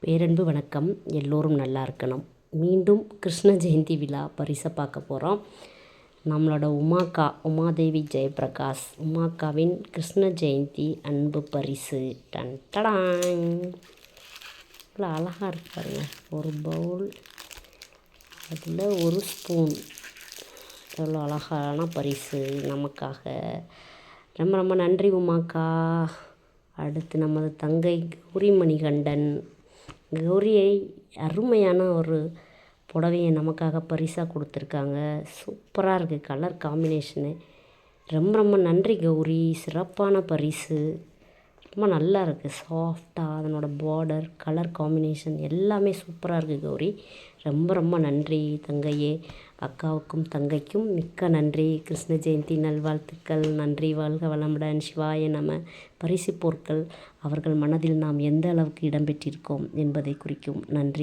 பேரன்பு வணக்கம். எல்லோரும் நல்லா இருக்கணும். மீண்டும் கிருஷ்ண ஜெயந்தி விழா பரிசை பார்க்க போகிறோம். நம்மளோட உமாதேவி ஜெயபிரகாஷ் உமாக்காவின் கிருஷ்ண ஜெயந்தி அன்பு பரிசு. டன் டடாங். இவ்வளோ அழகாக இருக்கு பாருங்க. ஒரு பவுல், அதில் ஒரு ஸ்பூன். எவ்வளோ அழகான பரிசு நமக்காக. ரொம்ப ரொம்ப நன்றி உமாக்கா. அடுத்து நமது தங்கை கௌரி மணிகண்டன். கௌரியை அருமையான ஒரு புடவையை நமக்காக பரிசாக கொடுத்துருக்காங்க. சூப்பராக இருக்குது கலர் காம்பினேஷனு. ரொம்ப ரொம்ப நன்றி கௌரி. சிறப்பான பரிசு. ரொம்ப நல்லா இருக்குது. சாஃப்டாக அதனோட பார்டர், கலர் காம்பினேஷன் எல்லாமே சூப்பராக இருக்குது கௌரி. ரொம்ப ரொம்ப நன்றி தங்கையே. அக்காவுக்கும் தங்கைக்கும் மிக்க நன்றி. கிருஷ்ண ஜெயந்தி நல்வாழ்த்துக்கள். நன்றி. வாழ்க வளமுடன். சிவாய நம. பரிசு பொருட்கள் அவர்கள் மனதில் நாம் எந்த அளவுக்கு இடம்பெற்றிருக்கோம் என்பதை குறிக்கும். நன்றி.